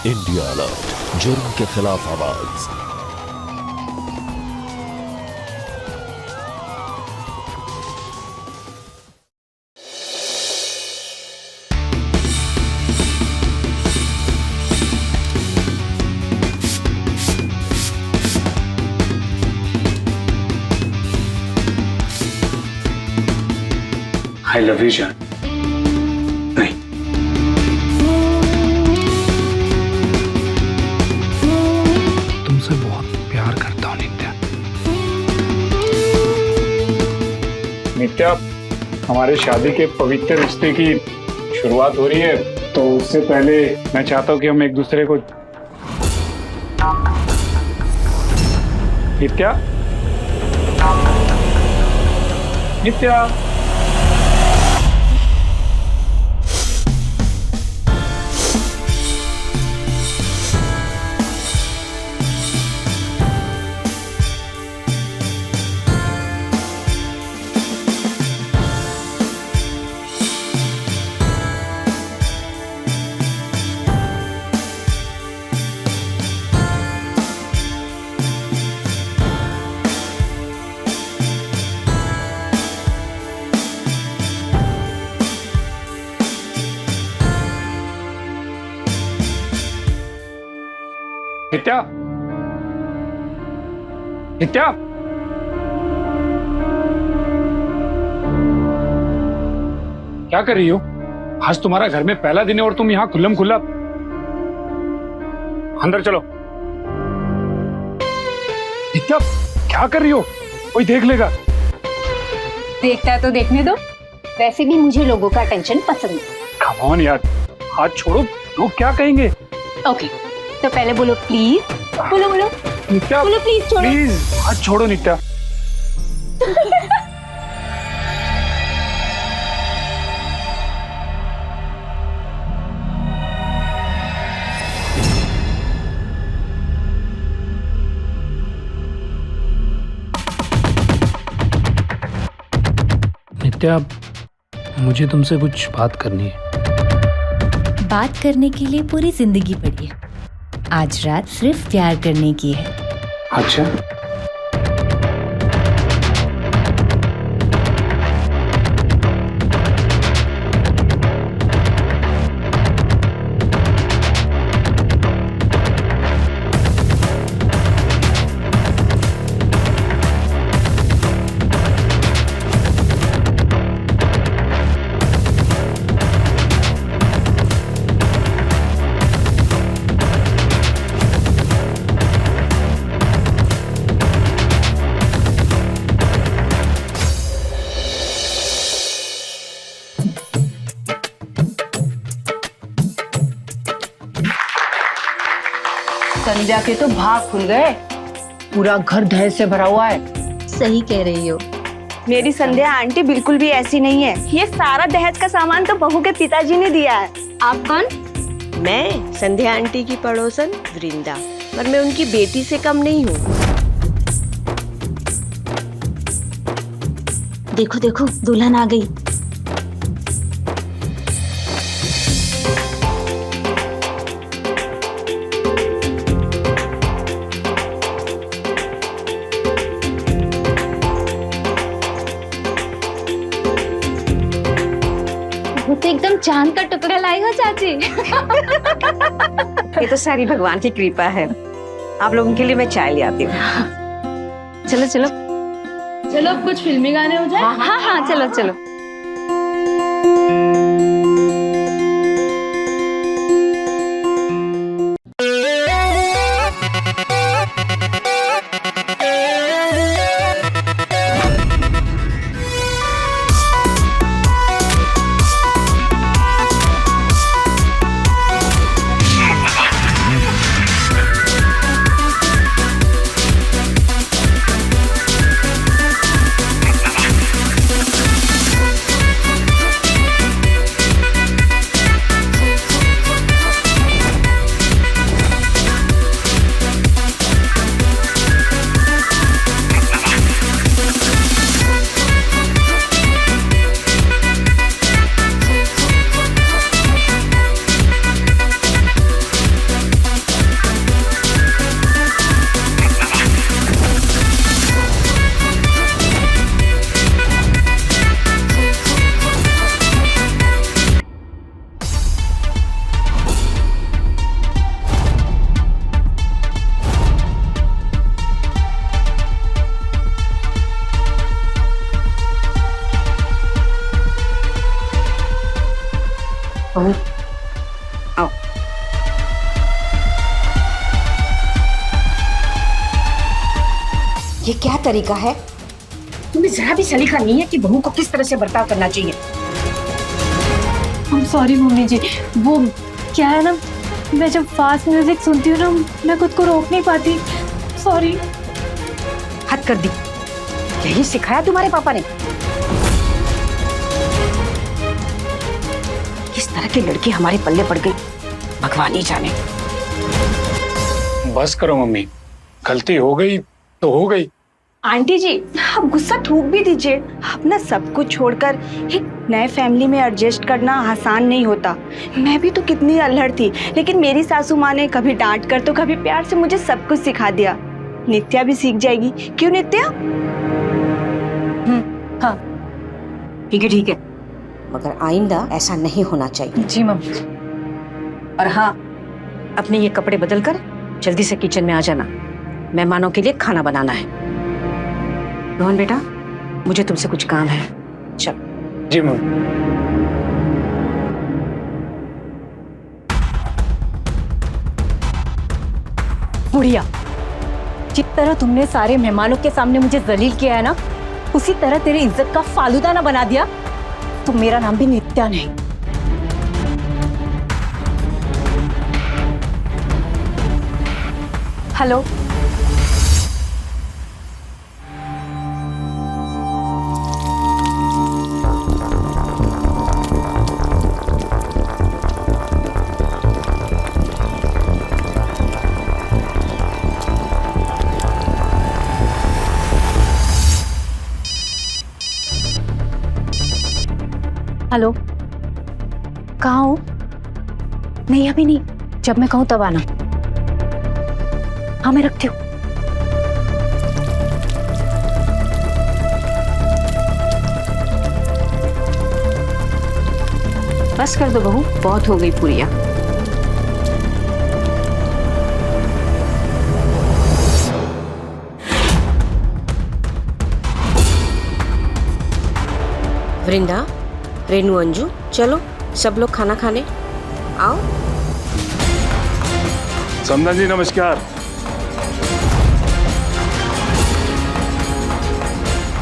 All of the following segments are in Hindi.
इंडिया अलर्ट, जुर्म के खिलाफ आवाज। आई लव यू जान। नहीं, तुमसे बहुत प्यार करता हूँ नित्या। नित्या, हमारे शादी के पवित्र रिश्ते की शुरुआत हो रही है, तो उससे पहले मैं चाहता हूँ कि हम एक दूसरे को। नित्या, नित्या, नित्या, नित्या, क्या कर रही हो? आज तुम्हारा घर में पहला दिन है और तुम यहाँ खुल्लम खुल्ला। अंदर चलो। नित्या, क्या कर रही हो? कोई देख लेगा। देखता है तो देखने दो। वैसे भी मुझे लोगों का अटेंशन पसंद है। कम ऑन यार, हाथ छोड़ो, लोग क्या कहेंगे? ओके, तो पहले बोलो प्लीज। बोलो बोलो नित्या, बोलो प्लीज छोड़ो। प्लीज हाथ छोड़ो नित्या। नित्या, मुझे तुमसे कुछ बात करनी है। बात करने के लिए पूरी जिंदगी पड़ी है, आज रात सिर्फ प्यार करने की है। अच्छा, संध्या के तो भाग खुल गए। पूरा घर दहेज से भरा हुआ है। सही कह रही हो। मेरी संध्या आंटी बिल्कुल भी ऐसी नहीं है। ये सारा दहेज का सामान तो बहू के पिताजी ने दिया है। आप कौन? मैं संध्या आंटी की पड़ोसन वृंदा, पर मैं उनकी बेटी से कम नहीं हूँ। देखो देखो, दुल्हन आ गई। वो तो एकदम चांद का टुकड़ा लाई हो चाची। ये तो सारी भगवान की कृपा है। आप लोगों के लिए मैं चाय ले आती हूँ। चलो चलो चलो अब कुछ फिल्मी गाने हो जाए। हाँ हाँ चलो चलो। ये क्या तरीका है? तुम्हें जरा भी सलीका नहीं है कि बहू को किस तरह से बर्ताव करना चाहिए। I'm sorry मम्मी जी, वो क्या है ना, मैं जब फास्ट म्यूजिक सुनती हूँ ना, मैं खुद को रोक नहीं पाती। सॉरी। हद कर दी, यही सिखाया तुम्हारे पापा ने? किस तरह की लड़की हमारे पल्ले पड़ गई, भगवान ही जाने। बस करो मम्मी, गलती हो गई तो हो गई। आंटी जी, आप गुस्सा थूक भी दीजिए। अपना सब कुछ छोड़कर एक नए फैमिली में एडजस्ट करना आसान नहीं होता। मैं भी तो कितनी अल्हड़ थी, लेकिन मेरी सासू माँ ने कभी डांट कर तो कभी प्यार से मुझे सब कुछ सिखा दिया। नित्या भी सीख जाएगी, क्यों नित्या? हाँ ठीक है ठीक है। मगर आइंदा ऐसा नहीं होना चाहिए। जी मम्मी। और हाँ, अपने ये कपड़े बदल कर जल्दी से किचन में आ जाना, मेहमानों के लिए खाना बनाना है। रोहन बेटा, मुझे तुमसे कुछ काम है, चल। जी मम्मी। बुढ़िया, जिस तरह तुमने सारे मेहमानों के सामने मुझे जलील किया है ना, उसी तरह तेरी इज्जत का फालूदा ना बना दिया तो मेरा नाम भी नित्या नहीं। हेलो, हेलो, कहाँ हो? नहीं अभी नहीं, जब मैं कहूँ तब आना। हाँ मैं रखती हूँ। बस कर दो बहू, बहुत हो गई पुरिया। वृंदा, रेनू, अंजू, चलो सब लोग खाना खाने आओ। समधन जी नमस्कार।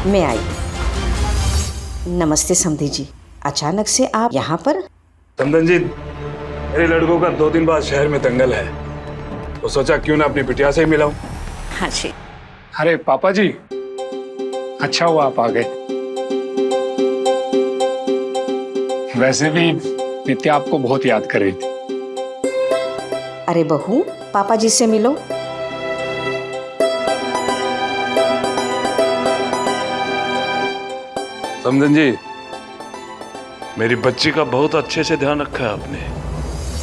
मैं आई। नमस्ते समधी जी, अचानक से आप यहाँ पर? समधन जी, मेरे लड़कों का 2 दिन बाद शहर में दंगल है, तो सोचा क्यों ना अपनी बिटिया से ही मिलाऊं। हाँ जी। अरे पापा जी, अच्छा हुआ आप आ गए। वैसे भी नित्या आपको बहुत याद कर रही थी। अरे बहू, पापा जी से मिलो। समधन जी, मेरी बच्ची का बहुत अच्छे से ध्यान रखा है आपने।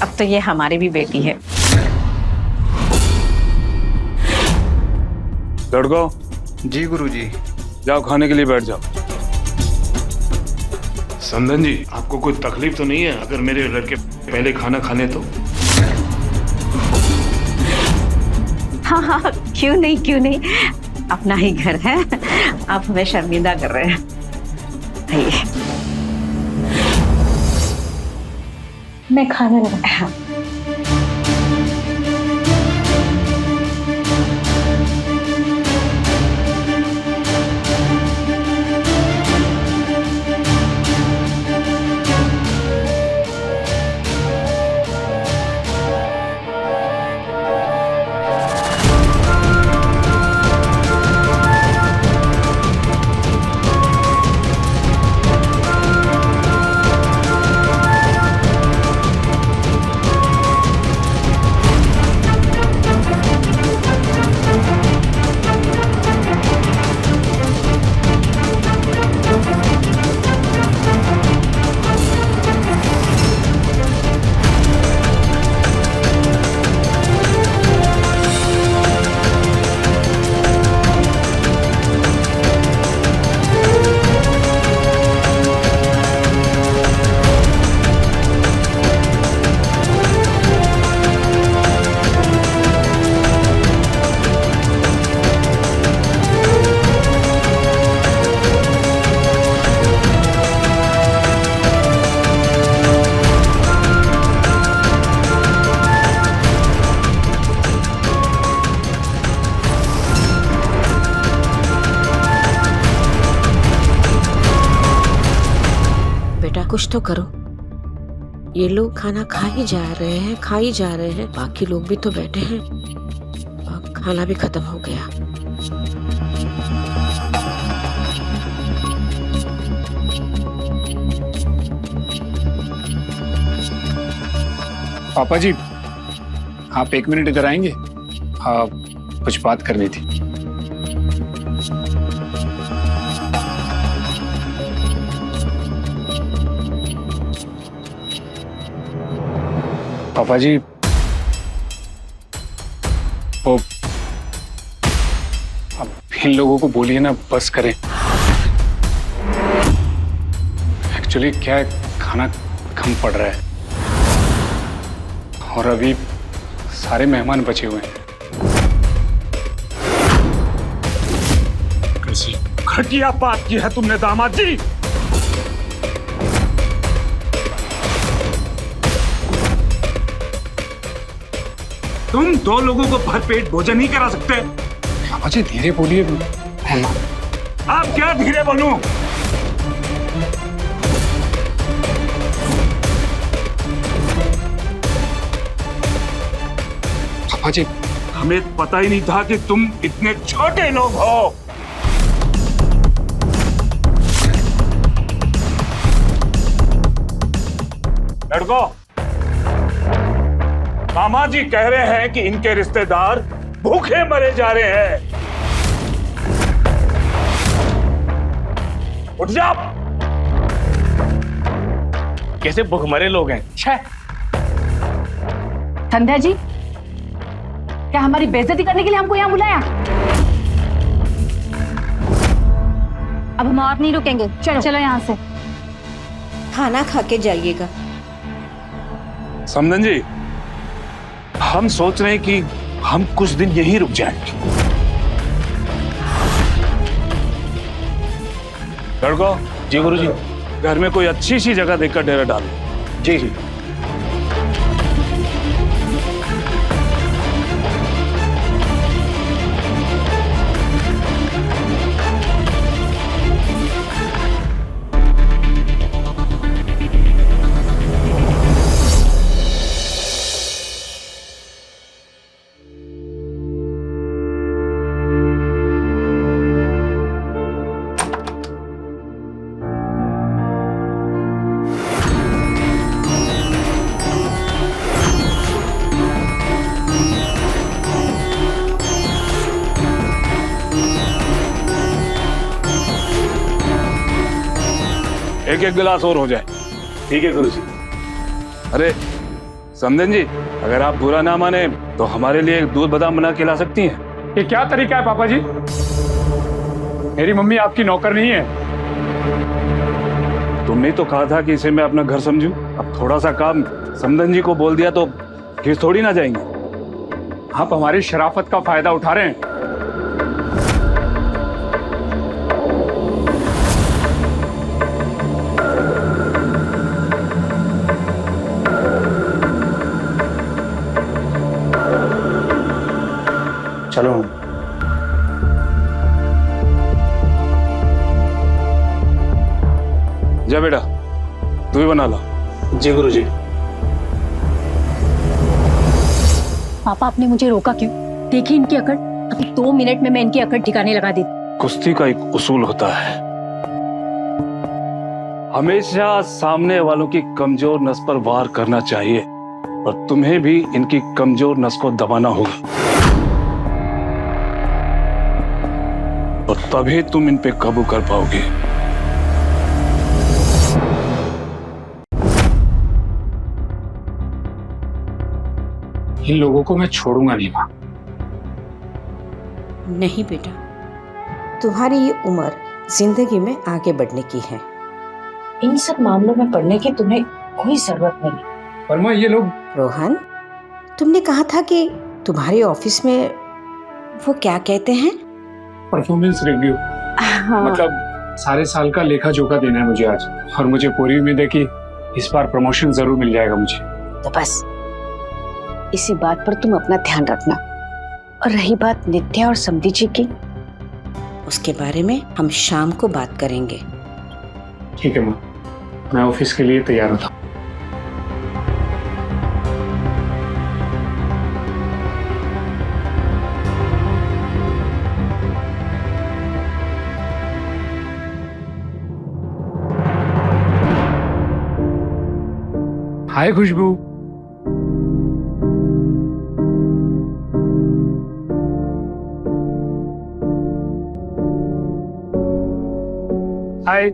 अब तो ये हमारी भी बेटी है। लड़को। जी गुरुजी। जाओ खाने के लिए बैठ जाओ। समधन जी, आपको कोई तकलीफ तो नहीं है अगर मेरे लड़के पहले खाना खाने तो? हाँ हाँ, क्यों नहीं क्यों नहीं, अपना ही घर है। आप हमें शर्मिंदा कर रहे हैं। आइए। मैं खाना लगा। कुछ तो करो। ये लोग खाना खा ही जा रहे हैं, बाकी लोग भी तो बैठे हैं और खाना भी खत्म हो गया। पापा जी, आप 1 मिनट इधर आएंगे? हाँ, कुछ बात करनी थी। पापा जी, वो अब इन लोगों को बोलिए ना बस करें। एक्चुअली क्या है, खाना कम पड़ रहा है और अभी सारे मेहमान बचे हुए हैं। कैसी घटिया बात की है तुमने दामाद जी। तुम 2 लोगों को भरपेट भोजन नहीं करा सकते? पापा जी धीरे बोलिए। आप क्या धीरे बोलूं? पापा जी, हमें पता ही नहीं था कि तुम इतने छोटे लोग हो। लड़को, मामा जी कह रहे हैं कि इनके रिश्तेदार भूखे मरे जा रहे हैं। उठ जाओ। कैसे भूखमरे लोग हैं? संध्या जी, क्या हमारी बेइज्जती करने के लिए हमको यहाँ बुलाया? अब हम और नहीं रुकेंगे, चलो चलो यहाँ से। खाना खा के जाइएगा। समधन जी, हम सोच रहे हैं कि हम कुछ दिन यहीं रुक जाएं। लड़को, जी गुरुजी। घर में कोई अच्छी सी जगह देखकर डेरा डालो। जी जी। एक गिलास और हो जाए। ठीक है गुरुजी। अरे समधन जी, अगर आप बुरा ना माने तो हमारे लिए दूध बादाम बना के ला सकती हैं। ये क्या तरीका है पापा जी? मेरी मम्मी आपकी नौकर नहीं है। तुमने तो कहा था कि इसे मैं अपना घर समझूं। अब थोड़ा सा काम समधन जी को बोल दिया तो फिर थोड़ी ना जाएंगे। आप हमारी शराफत का फायदा उठा रहे हैं। चलो। जा बेटा, तू भी बना ला। जी गुरुजी। पापा, आपने मुझे रोका क्यों? देखिए इनकी अकड़, अभी 2 मिनट में मैं इनकी अकड़ ठिकाने लगा देती। कुश्ती का एक उसूल होता है, हमेशा सामने वालों की कमजोर नस पर वार करना चाहिए और तुम्हें भी इनकी कमजोर नस को दबाना होगा और तभी तुम इन पे काबू कर पाओगे। इन लोगों को मैं छोड़ूंगा नहीं मां। नहीं बेटा, तुम्हारी ये उम्र जिंदगी में आगे बढ़ने की है। इन सब मामलों में पढ़ने की तुम्हें कोई जरूरत नहीं। पर मां, ये लोग। रोहन, तुमने कहा था कि तुम्हारे ऑफिस में वो क्या कहते हैं? Performance review. मतलब सारे साल का लेखा जोखा देना है मुझे आज, और मुझे पूरी उम्मीद है कि इस बार प्रमोशन जरूर मिल जाएगा मुझे। तो बस इसी बात पर तुम अपना ध्यान रखना। और रही बात नित्या और समधी जी की, उसके बारे में हम शाम को बात करेंगे। ठीक है माँ, मैं ऑफिस के लिए तैयार होता। हाय खुशबू। हाय।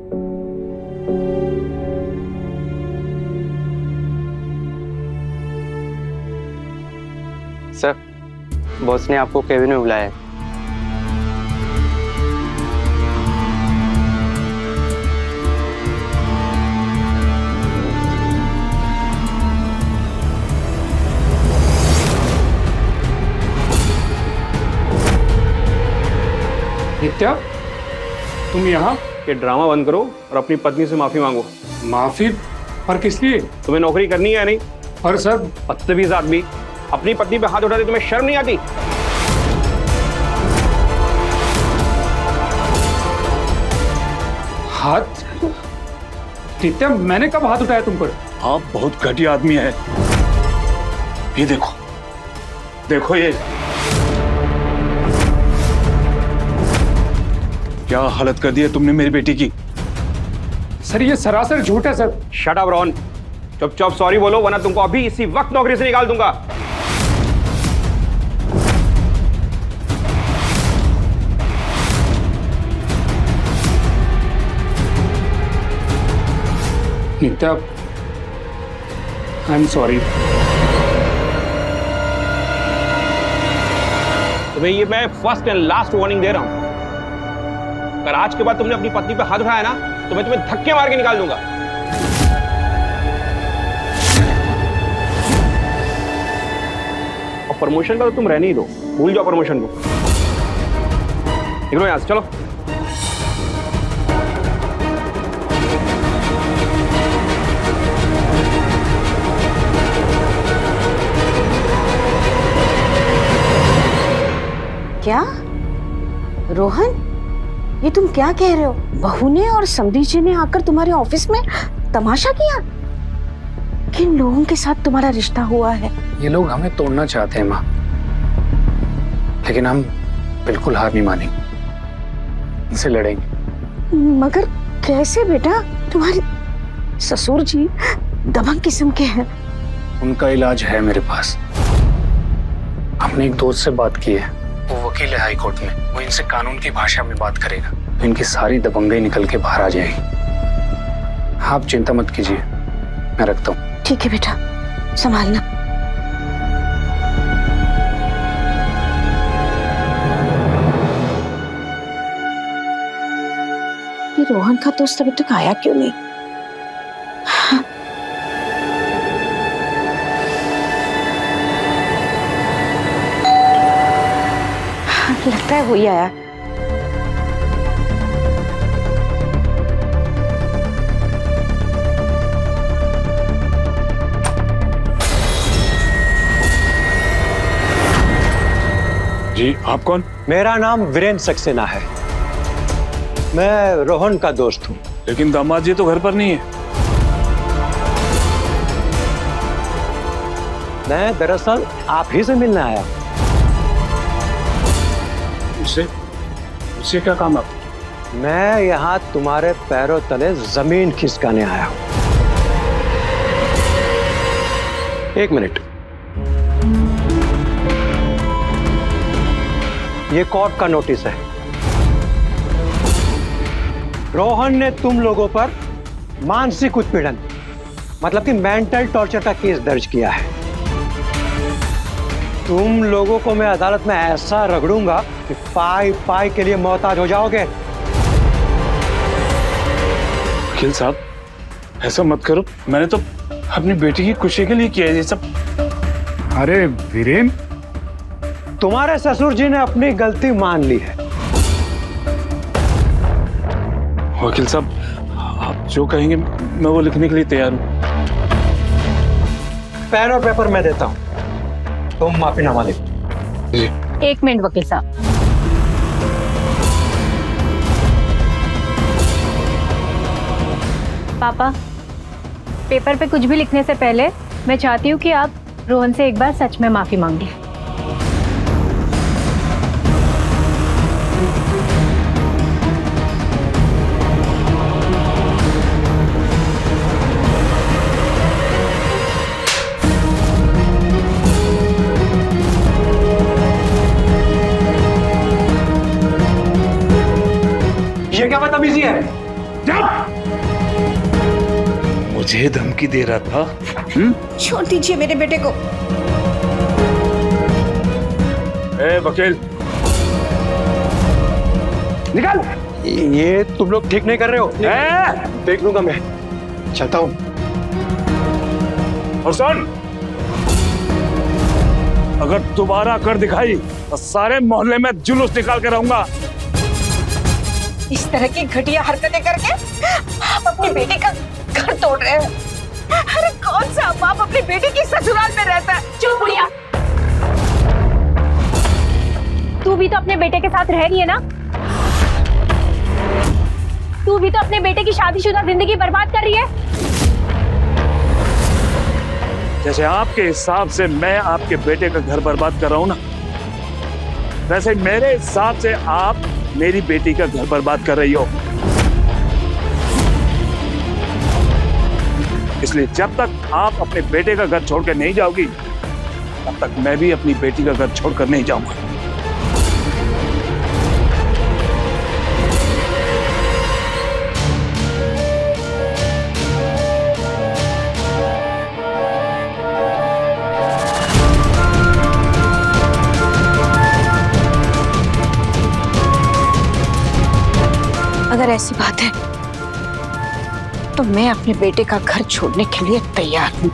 सर, बॉस ने आपको केबिन में बुलाया है। नित्या, तुम यहाँ? ये ड्रामा बंद करो और अपनी पत्नी से माफी मांगो। माफी? पर किस लिए? तुम्हें नौकरी करनी है या नहीं? पर सर, बदतमीज आदमी, अपनी पत्नी पे हाथ उठाते तुम्हें शर्म नहीं आती? हाथ? नित्या, मैंने कब हाथ उठाया तुम पर? आप बहुत घटिया आदमी है। ये देखो, देखो ये क्या हालत कर दी है तुमने मेरी बेटी की। सर, ये सरासर झूठ है सर। शट अप रॉन, चुपचाप सॉरी बोलो वरना तुमको अभी इसी वक्त नौकरी से निकाल दूंगा। नित्या, आई एम सॉरी। तुम्हें ये मैं फर्स्ट एंड लास्ट वार्निंग दे रहा हूं। अगर आज के बाद तुमने अपनी पत्नी पे हाथ उठाया ना तो मैं तुम्हें धक्के मार के निकाल दूंगा। और प्रमोशन का तो तुम रहने ही दो, भूल जाओ प्रमोशन को। निकलो यहां से, चलो। क्या रोहन, ये तुम क्या कह रहे हो? बहू ने और समधी जी ने आकर तुम्हारे ऑफिस में तमाशा किया? किन लोगों के साथ तुम्हारा रिश्ता हुआ है? ये लोग हमें तोड़ना चाहते हैं माँ, लेकिन हम बिल्कुल हार नहीं मानेंगे, इनसे लड़ेंगे। मगर कैसे बेटा? तुम्हारे ससुर जी दबंग किस्म के हैं। उनका इलाज है मेरे पास। हमने एक दोस्त से बात की है, वो वकील है हाई कोर्ट में। वो इनसे कानून की भाषा में बात करेगा तो इनकी सारी दबंगई निकल के बाहर आ जाएगी। आप चिंता मत कीजिए, मैं रखता हूँ। ठीक है बेटा, संभालना। ये रोहन का दोस्त अभी तक आया क्यों नहीं? लगता है वही आया। जी, आप कौन? मेरा नाम वीरेंद्र सक्सेना है। मैं रोहन का दोस्त हूँ। लेकिन दामाद जी तो घर पर नहीं है। मैं दरअसल आप ही से मिलने आया। उससे क्या काम आप? मैं यहाँ तुम्हारे पैरों तले जमीन खिसकाने आया हूँ। एक मिनट, ये कोर्ट का नोटिस है। रोहन ने तुम लोगों पर मानसिक उत्पीड़न, मतलब कि मेंटल टॉर्चर का केस दर्ज किया है। तुम लोगों को मैं अदालत में ऐसा रगड़ूंगा कि पाई पाई के लिए मोहताज हो जाओगे। वकील साहब, ऐसा मत करो। मैंने तो अपनी बेटी की खुशी के लिए किया है ये सब। अरे वीरेन, तुम्हारे ससुर जी ने अपनी गलती मान ली है। वकील साहब, आप जो कहेंगे मैं वो लिखने के लिए तैयार हूँ। पेन और पेपर मैं देता हूँ, तुम माफीनामा लिखो। जी। एक मिनट वकील साहब। पापा, पेपर पे कुछ भी लिखने से पहले मैं चाहती हूँ कि आप रोहन से एक बार सच में माफी मांग लें। ये क्या बदतमीजी है? मुझे धमकी दे रहा था। छोड़ दीजिए मेरे बेटे को। ए वकील, निकल। ये तुम लोग ठीक नहीं कर रहे हो। देख लूंगा मैं, चलता हूँ। और सुन, अगर दोबारा कर दिखाई तो सारे मोहल्ले में जुलूस निकाल के रहूंगा। इस तरह की घटिया हरकतें करके आप अपनी बेटी का घर तोड़ रहे हैं। अरे कौन सा बाप अपनी बेटी की ससुराल में रहता है? चुप बुढ़िया। तू भी तो अपने बेटे के साथ रह रही है ना? तू भी तो अपने बेटे की शादीशुदा जिंदगी बर्बाद कर रही है। जैसे आपके हिसाब से मैं आपके बेटे का घर बर्बाद कर रहा हूं ना, वैसे मेरे हिसाब से आप मेरी बेटी का घर बर्बाद कर रही हो। इसलिए जब तक आप अपने बेटे का घर छोड़कर नहीं जाओगी, तब तक मैं भी अपनी बेटी का घर छोड़कर नहीं जाऊंगा। अगर ऐसी बात है तो मैं अपने बेटे का घर छोड़ने के लिए तैयार हूँ।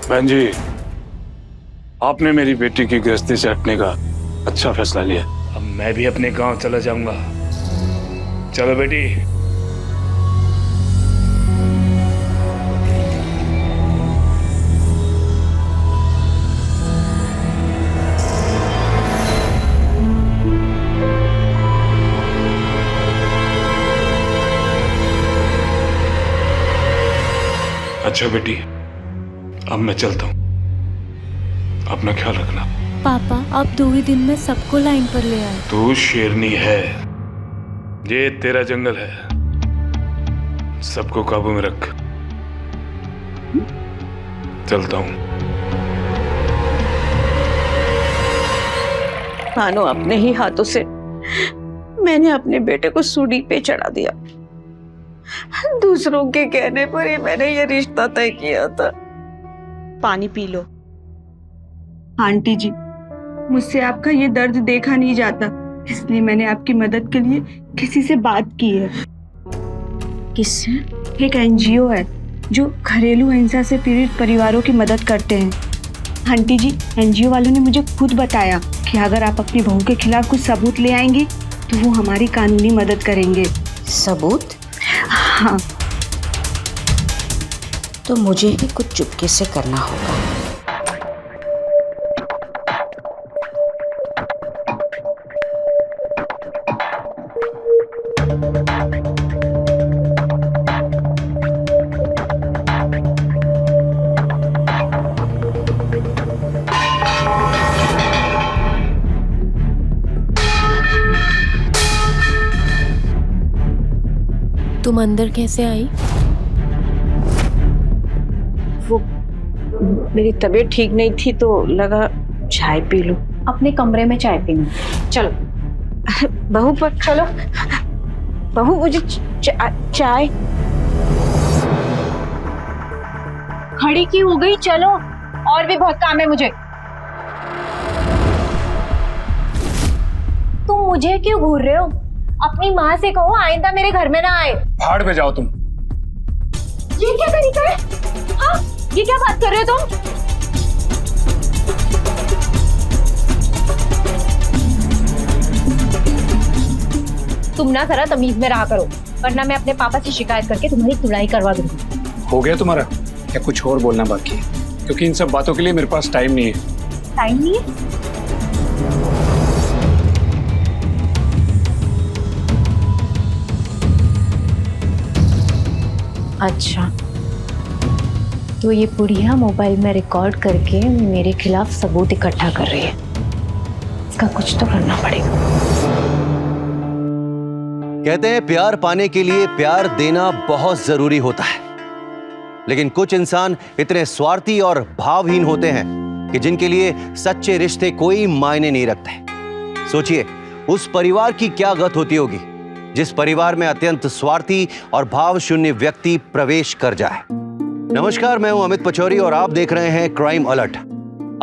बहन जी, आपने मेरी बेटी की गृहस्थी से हटने का अच्छा फैसला लिया। अब मैं भी अपने गांव चला जाऊंगा। चलो बेटी। अच्छा बेटी, अब मैं चलता हूँ। अपना ख्याल रखना। पापा, आप 2 ही दिन में सबको लाइन पर ले आए। तू शेरनी है, ये तेरा जंगल है, सबको काबू में रख। चलता हूँ। मानो अपने ही हाथों से मैंने अपने बेटे को सूली पे चढ़ा दिया। दूसरों के कहने पर ही मैंने ये रिश्ता तय किया था। पानी पी लो। आंटी जी, मुझसे आपका ये दर्द देखा नहीं जाता, इसलिए मैंने आपकी मदद के लिए किसी से बात की है। किससे? एक एनजीओ है जो घरेलू हिंसा से पीड़ित परिवारों की मदद करते हैं। आंटी जी, एनजीओ वालों ने मुझे खुद बताया कि अगर आप अपनी बहू के खिलाफ कुछ सबूत ले आएंगे तो वो हमारी कानूनी मदद करेंगे। सबूत? हाँ। तो मुझे ही कुछ चुपके से करना होगा। तुम अंदर कैसे आई? वो मेरी तबीयत ठीक नहीं थी तो लगा चाय पी लूं। अपने कमरे में चाय पीनी। चलो बहू पर चलो। बहू मुझे चाय। खड़ी की हो गई, चलो और भी बहुत काम है मुझे। तुम मुझे क्यों घूर रहे हो? अपनी माँ से कहो आइंदा मेरे घर में ना आए। भाड़ में जाओ तुम। ये क्या तरीका है? हाँ, ये क्या बात कर रहे हो तुम? तुम ना जरा तमीज में रहा करो, वरना मैं अपने पापा से शिकायत करके तुम्हारी तुड़ाई करवा दूंगी। हो गया तुम्हारा? या कुछ और बोलना बाकी है? क्योंकि इन सब बातों के लिए मेरे पास टाइम नहीं है। टाइम नहीं है? अच्छा, तो ये बुढ़िया मोबाइल में रिकॉर्ड करके मेरे खिलाफ सबूत इकट्ठा कर रही है। इसका कुछ तो करना पड़ेगा। कहते हैं प्यार पाने के लिए प्यार देना बहुत जरूरी होता है, लेकिन कुछ इंसान इतने स्वार्थी और भावहीन होते हैं कि जिनके लिए सच्चे रिश्ते कोई मायने नहीं रखते। सोचिए उस परिवार की क्या गत होती होगी जिस परिवार में अत्यंत स्वार्थी और भाव शून्य व्यक्ति प्रवेश कर जाए। नमस्कार, मैं हूं अमित पचौरी और आप देख रहे हैं क्राइम अलर्ट।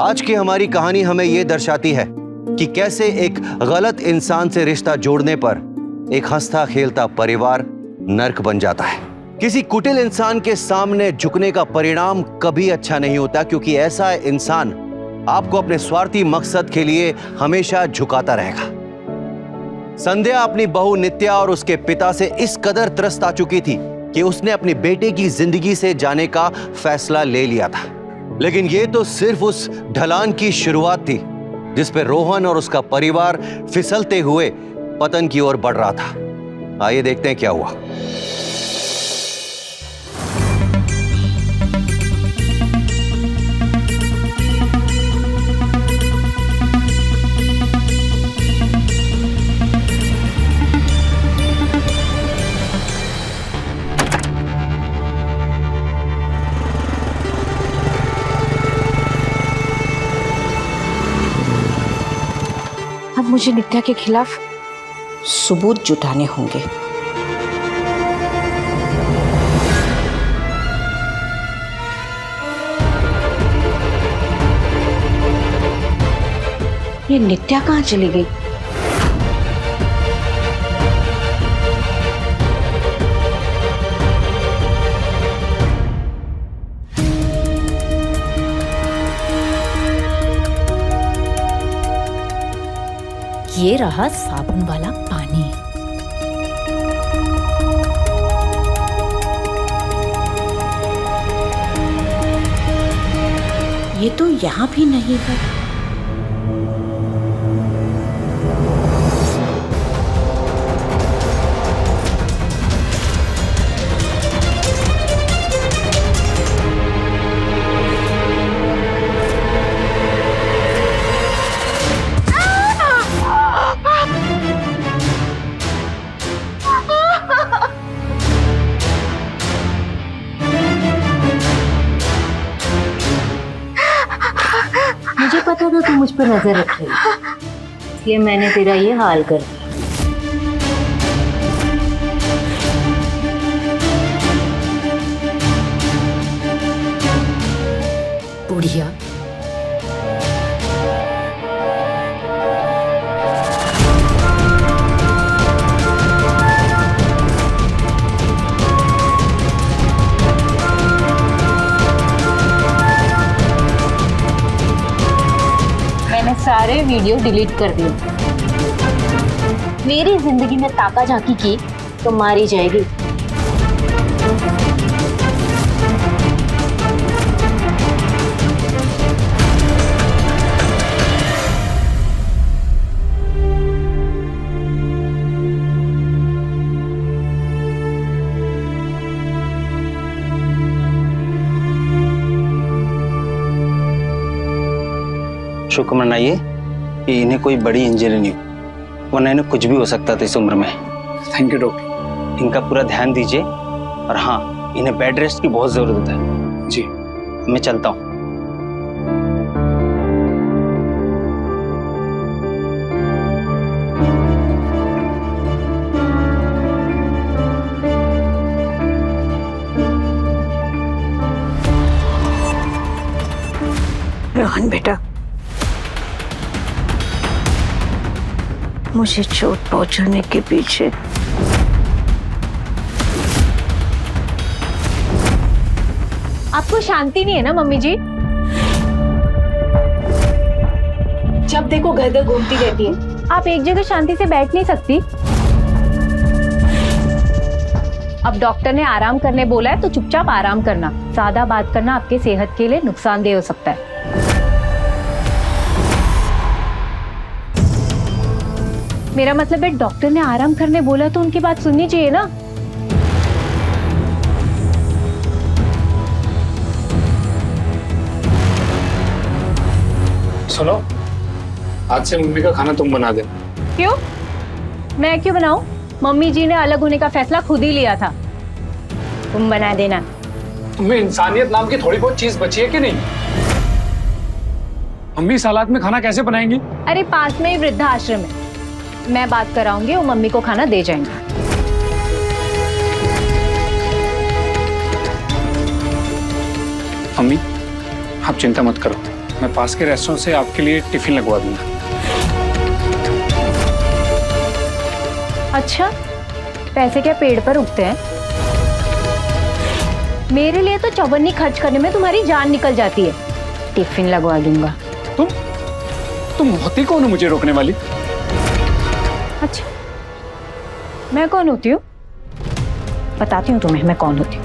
आज की हमारी कहानी हमें यह दर्शाती है कि कैसे एक गलत इंसान से रिश्ता जोड़ने पर एक हंसता खेलता परिवार नर्क बन जाता है। किसी कुटिल इंसान के सामने झुकने का परिणाम कभी अच्छा नहीं होता, क्योंकि ऐसा इंसान आपको अपने स्वार्थी मकसद के लिए हमेशा झुकाता रहेगा। संध्या अपनी बहू नित्या और उसके पिता से इस कदर त्रस्त आ चुकी थी कि उसने अपनी बेटे की जिंदगी से जाने का फैसला ले लिया था। लेकिन यह तो सिर्फ उस ढलान की शुरुआत थी जिस पर रोहन और उसका परिवार फिसलते हुए पतन की ओर बढ़ रहा था। आइए देखते हैं क्या हुआ। अब मुझे नित्या के खिलाफ सबूत जुटाने होंगे। ये नित्या कहाँ चली गई? ये रहा साबुन वाला पानी। ये तो यहाँ भी नहीं है। मुझे पता था तू मुझ पर नजर रख रही है, इसलिए मैंने तेरा ये हाल कर दिया। बुढ़िया, मैंने सारे वीडियो डिलीट कर दिए। मेरी जिंदगी में ताका झांकी की तो मारी जाएगी। शुक्र मनाइए कि इन्हें कोई बड़ी इंजरी नहीं हो, वरना इन्हें कुछ भी हो सकता था इस उम्र में। Thank you doctor. इनका पूरा ध्यान दीजिए, और हाँ, इन्हें बेड रेस्ट की बहुत जरूरत है। जी। मैं चलता हूँ। रोहन बेटा, मुझे चोट पहुंचाने के पीछे आपको शांति नहीं है ना मम्मी जी? जब देखो घर घर घूमती रहती है। आप एक जगह शांति से बैठ नहीं सकती? अब डॉक्टर ने आराम करने बोला है तो चुपचाप आराम करना। ज्यादा बात करना आपके सेहत के लिए नुकसानदेह हो सकता है। मेरा मतलब है डॉक्टर ने आराम करने बोला तो उनकी बात सुननी चाहिए ना। सुनो, आज से मम्मी का खाना तुम बना देना। क्यों? मैं क्यों बनाऊं? मम्मी जी ने अलग होने का फैसला खुद ही लिया था। तुम बना देना। तुम्हें इंसानियत नाम की थोड़ी बहुत चीज बची है कि नहीं? मम्मी इस हालात में खाना कैसे बनाएंगी? अरे पास में ही वृद्धाश्रम है, मैं बात कराऊंगी, वो मम्मी को खाना दे जाएंगे। मम्मी, आप चिंता मत करो, मैं पास के रेस्टोरेंट से आपके लिए टिफिन लगवा दूंगा। अच्छा, पैसे क्या पेड़ पर उगते हैं? मेरे लिए तो चौबन्नी खर्च करने में तुम्हारी जान निकल जाती है। टिफिन लगवा दूंगा। तुम होती कौन हो मुझे रोकने वाली? अच्छा, मैं कौन होती हूँ? बताती हूँ तुम्हें मैं कौन होती हूँ।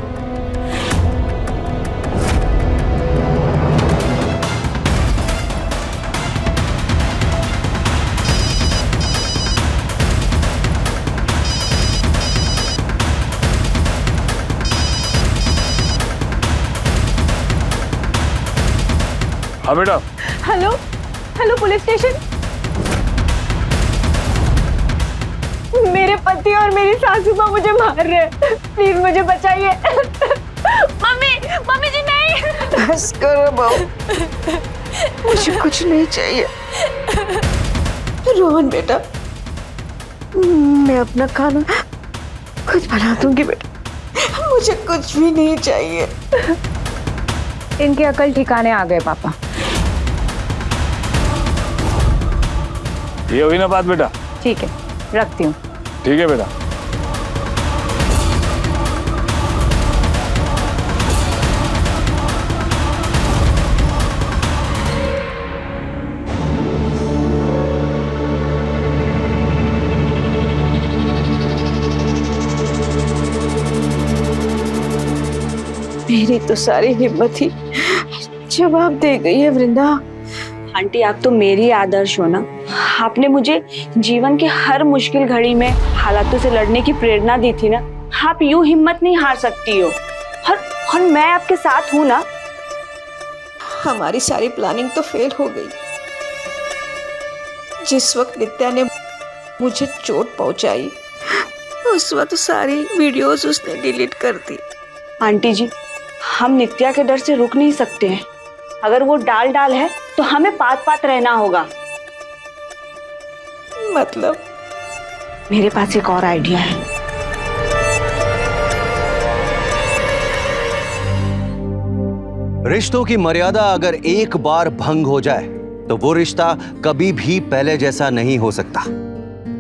हाँ बेटा। Hello, hello police station. मेरे पति और मेरी सासू माँ मुझे मार रहे हैं, प्लीज मुझे बचाइए। मम्मी, मम्मी जी नहीं। बस करो बहू, मुझे कुछ नहीं चाहिए। रोहन बेटा, मैं अपना खाना खुद बना दूंगी बेटा, मुझे कुछ भी नहीं चाहिए। इनकी अकल ठिकाने आ गए पापा। ये हुई ना बात बेटा? ठीक है, रखती हूँ। ठीक है बेटा। मेरी तो सारी हिम्मत ही जवाब दे गई है वृंदा। आंटी, आप तो मेरी आदर्श हो ना। आपने मुझे जीवन की हर मुश्किल घड़ी में हालातों से लड़ने की प्रेरणा दी थी ना। आप यूं हिम्मत नहीं हार सकती हो, और मैं आपके साथ हूं ना। हमारी सारी प्लानिंग तो फेल हो गई। जिस वक्त नित्या ने मुझे चोट पहुंचाई, उस वक्त सारी वीडियोस उसने डिलीट कर दी। आंटी जी, हम नित्या के डर से रुक नहीं सकते हैं। अगर वो डाल है तो हमें पात पात रहना होगा। मतलब? मेरे पास एक और आइडिया है। रिश्तों की मर्यादा अगर एक बार भंग हो जाए तो वो रिश्ता कभी भी पहले जैसा नहीं हो सकता।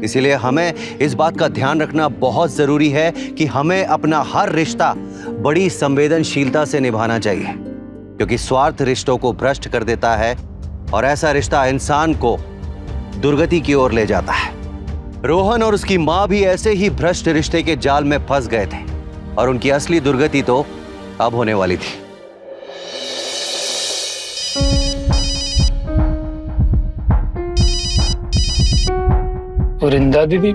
इसीलिए हमें इस बात का ध्यान रखना बहुत जरूरी है कि हमें अपना हर रिश्ता बड़ी संवेदनशीलता से निभाना चाहिए, क्योंकि स्वार्थ रिश्तों को भ्रष्ट कर देता है और ऐसा रिश्ता इंसान को दुर्गति की ओर ले जाता है। रोहन और उसकी मां भी ऐसे ही भ्रष्ट रिश्ते के जाल में फंस गए थे और उनकी असली दुर्गति तो अब होने वाली थी। वृंदा दीदी।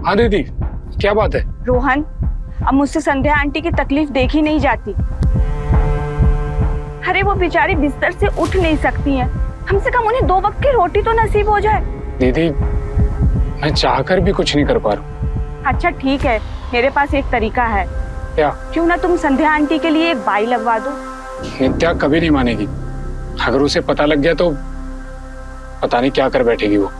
हाँ दीदी, क्या बात है? रोहन, अब मुझसे संध्या आंटी की तकलीफ देखी नहीं जाती। अरे वो बेचारी बिस्तर से उठ नहीं सकती हैं। कम से कम उन्हें 2 वक्त की रोटी तो नसीब हो जाए। दीदी, मैं चाहकर भी कुछ नहीं कर पा रहा हूँ। अच्छा ठीक है, मेरे पास एक तरीका है। क्या? क्यों ना तुम संध्या आंटी के लिए एक बाई लगवा दो। नित्या कभी नहीं मानेगी। अगर उसे पता लग गया तो पता नहीं क्या कर बैठेगी वो।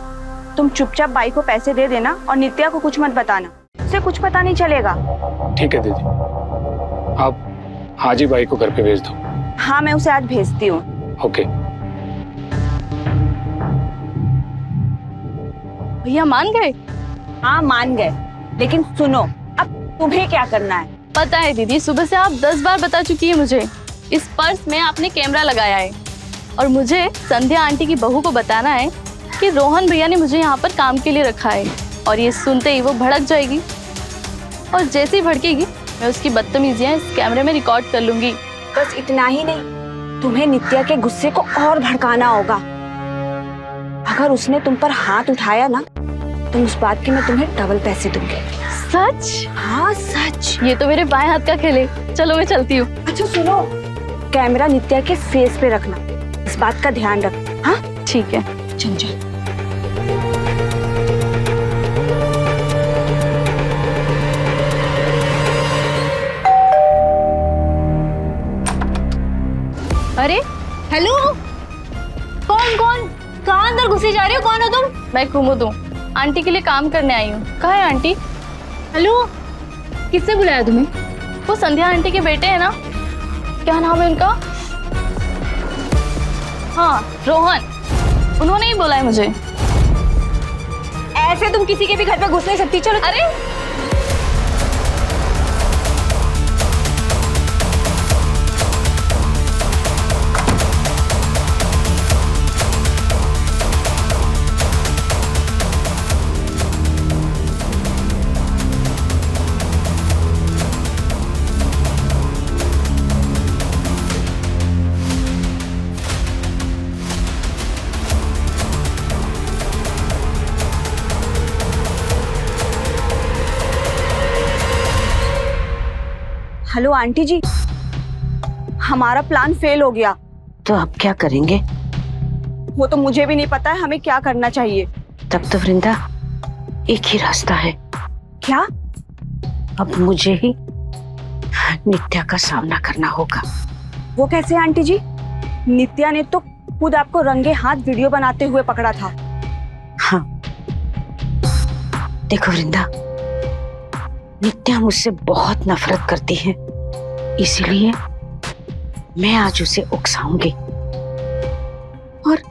तुम चुपचाप बाई को पैसे दे देना और नित्या को कुछ मत बताना, उसे कुछ पता नहीं चलेगा। ठीक है दीदी, आप आज ही बाई को घर पे भेज दो। हाँ मैं उसे आज भेजती हूँ। ओके। भैया मान गए? हाँ मान गए, लेकिन सुनो अब तुम्हें क्या करना है? पता है दीदी, सुबह से आप 10 बार बता चुकी है मुझे। इस पर्स में आपने कैमरा लगाया है और मुझे संध्या आंटी की बहू को बताना है कि रोहन भैया ने मुझे यहाँ पर काम के लिए रखा है। और ये सुनते ही वो भड़क जाएगी और जैसे ही भड़केगी मैं उसकी बदतमीजियाँ इस कैमरे में रिकॉर्ड कर लूंगी। बस इतना ही नहीं, तुम्हें नित्या के गुस्से को और भड़काना होगा। अगर उसने तुम पर हाथ उठाया ना तो उस बात के मैं तुम्हें डबल पैसे दूंगी। सच? हाँ सच। ये तो मेरे बाएं हाथ का खेल है। चलो मैं चलती हूँ। अच्छा सुनो, कैमरा नित्या के फेस पे रखना, इस बात का ध्यान रख। हाँ ठीक है, चल चल। अरे हेलो, कौन कौन कहाँ अंदर घुसी जा रही हो? कौन हो तुम? मैं कुमुद हूँ, आंटी के लिए काम करने आई हूँ। कहाँ है आंटी? हेलो, किससे बुलाया तुम्हें? वो संध्या आंटी के बेटे हैं ना, क्या नाम है उनका? हाँ रोहन, उन्होंने ही बोला है मुझे। ऐसे तुम किसी के भी घर पे घुस नहीं सकती। चलो। अरे हेलो आंटी जी, हमारा प्लान फेल हो गया। तो अब क्या करेंगे? वो तो मुझे भी नहीं पता है हमें क्या करना चाहिए। तब तो वृंदा एक ही रास्ता है। क्या? अब मुझे ही नित्या का सामना करना होगा। वो कैसे आंटी जी? नित्या ने तो खुद आपको रंगे हाथ वीडियो बनाते हुए पकड़ा था। हाँ देखो वृंदा, नित्या मुझसे बहुत नफरत करती है, इसीलिए मैं आज उसे उकसाऊंगी और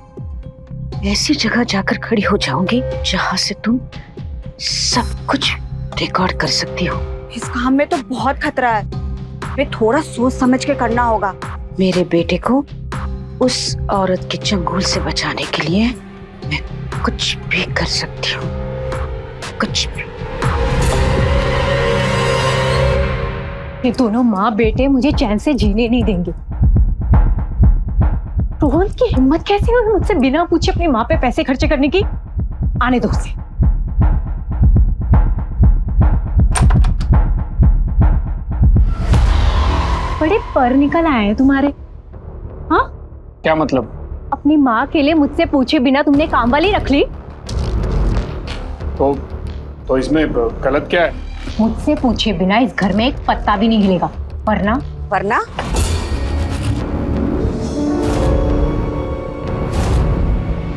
ऐसी जगह जाकर खड़ी हो जाऊंगी जहां से तुम सब कुछ रिकॉर्ड कर सकती हो। इस काम में तो बहुत खतरा है, मैं थोड़ा सोच समझ के करना होगा। मेरे बेटे को उस औरत के चंगुल से बचाने के लिए मैं कुछ भी कर सकती हूँ, कुछ भी। ये दोनों माँ बेटे मुझे चैन से जीने नहीं देंगे। रोहन की हिम्मत कैसे हुई मुझसे बिना पूछे अपनी माँ पे पैसे खर्चे करने की? आने दो उसे। बड़े पर निकल आए हैं तुम्हारे। हाँ क्या मतलब? अपनी माँ के लिए मुझसे पूछे बिना तुमने काम वाली रख ली? तो इसमें गलत क्या है? मुझसे पूछे बिना इस घर में एक पत्ता भी नहीं हिलेगा, वरना वरना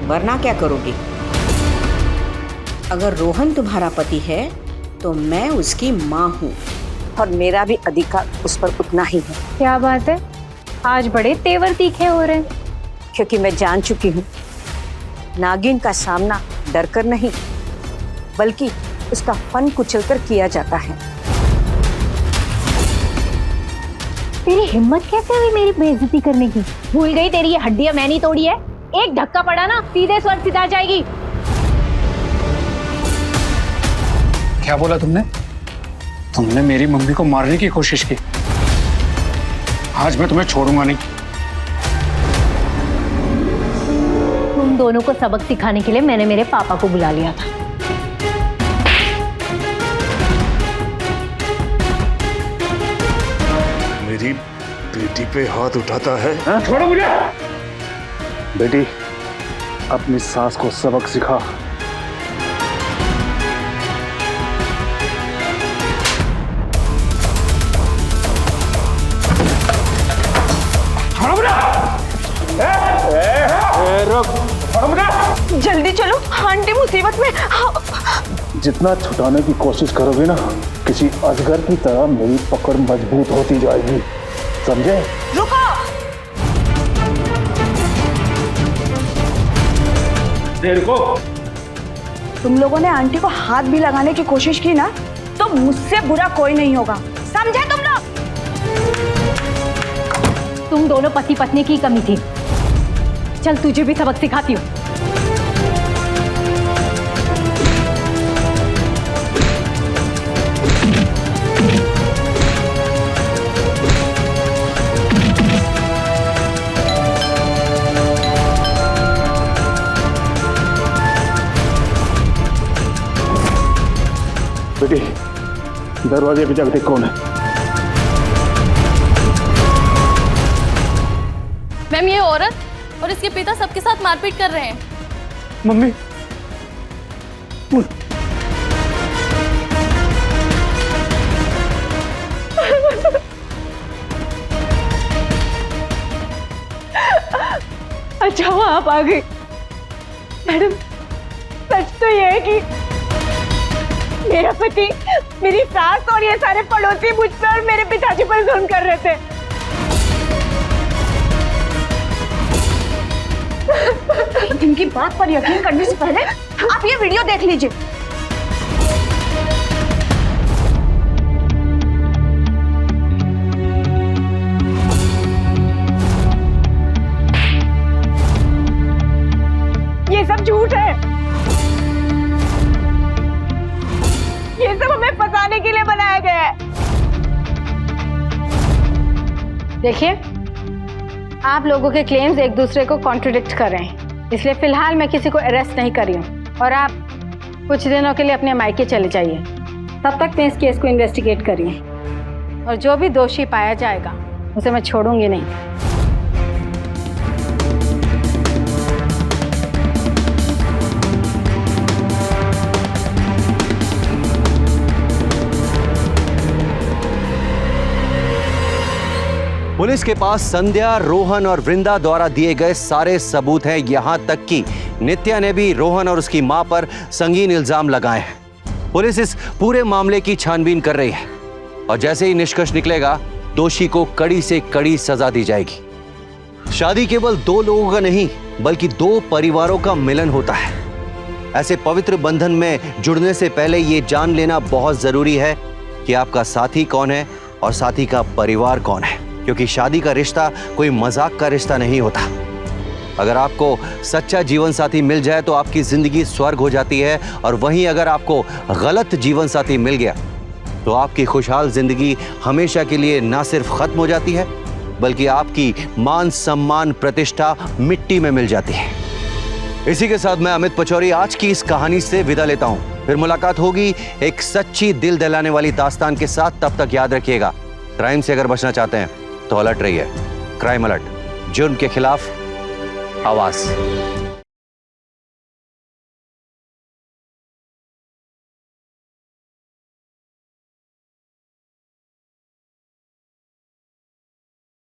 वरना क्या करोगी? अगर रोहन तुम्हारा पति है तो मैं उसकी माँ हूँ और मेरा भी अधिकार उस पर उतना ही है। क्या बात है, आज बड़े तेवर तीखे हो रहे हैं। क्योंकि मैं जान चुकी हूँ नागिन का सामना डर कर नहीं बल्कि उसका फन कुचलकर किया जाता है। तेरी हिम्मत कैसे हुई मेरी बेइज्जती करने की? भूल गई तेरी ये हड्डियां मैंने तोड़ी है? एक धक्का पड़ा ना सीधे स्वर्ग सिधार जाएगी। क्या बोला तुमने? तुमने मेरी मम्मी को मारने की कोशिश की। आज मैं तुम्हें छोड़ूंगा नहीं। तुम दोनों को सबक सिखाने के लिए मैंने मेरे पापा को बुला लिया था। मेरी बेटी पे हाथ उठाता है। छोड़ो मुझे। बेटी, अपनी सास को सबक सिखा। जल्दी चलो, आंटी मुसीबत में। जितना छुटाने की कोशिश करोगे ना, किसी अजगर की तरह मेरी पकड़ मजबूत होती जाएगी, समझे? रुको। रुको। तुम लोगों ने आंटी को हाथ भी लगाने की कोशिश की ना, तो मुझसे बुरा कोई नहीं होगा, समझे तुम लोग? तुम दोनों पति पत्नी की कमी थी। चल तुझे भी सबक सिखाती हूँ। बेटी, दरवाजे पे जाके देख कौन है। मैम, ये औरत और इसके पिता सबके साथ मारपीट कर रहे हैं। मम्मी, अच्छा हुआ आप आ गई। मैडम, सच तो ये है कि मेरा पति, मेरी सास और ये सारे पड़ोसी मुझ पर और मेरे पिताजी पर जुल्म कर रहे थे। इनकी बात पर यकीन करने से पहले आप ये वीडियो देख लीजिए। ये सब झूठ है। ये सब हमें फंसाने के लिए बनाया गया है। देखिए, आप लोगों के क्लेम्स एक दूसरे को कॉन्ट्रडिक्ट कर रहे हैं, इसलिए फिलहाल मैं किसी को अरेस्ट नहीं कर रही हूँ और आप कुछ दिनों के लिए अपने मायके चले जाइए। तब तक मैं इस केस को इन्वेस्टिगेट करिए और जो भी दोषी पाया जाएगा उसे मैं छोड़ूंगी नहीं। पुलिस के पास संध्या, रोहन और वृंदा द्वारा दिए गए सारे सबूत हैं। यहां तक कि नित्या ने भी रोहन और उसकी मां पर संगीन इल्जाम लगाए हैं। पुलिस इस पूरे मामले की छानबीन कर रही है और जैसे ही निष्कर्ष निकलेगा, दोषी को कड़ी से कड़ी सजा दी जाएगी। शादी केवल दो लोगों का नहीं, बल्कि दो परिवारों का मिलन होता है। ऐसे पवित्र बंधन में जुड़ने से पहले यह जान लेना बहुत जरूरी है कि आपका साथी कौन है और साथी का परिवार कौन है, क्योंकि शादी का रिश्ता कोई मजाक का रिश्ता नहीं होता। अगर आपको सच्चा जीवन साथी मिल जाए तो आपकी जिंदगी स्वर्ग हो जाती है, और वहीं अगर आपको गलत जीवन साथी मिल गया तो आपकी खुशहाल जिंदगी हमेशा के लिए ना सिर्फ खत्म हो जाती है, बल्कि आपकी मान सम्मान प्रतिष्ठा मिट्टी में मिल जाती है। इसी के साथ मैं अमित पचौरी आज की इस कहानी से विदा लेता हूं। फिर मुलाकात होगी एक सच्ची दिल दहलाने वाली दास्तान के साथ। तब तक याद रखिएगा, क्राइम से अगर बचना चाहते हैं तो अलर्ट रहिए। क्राइम अलर्ट, जुर्म के खिलाफ आवाज।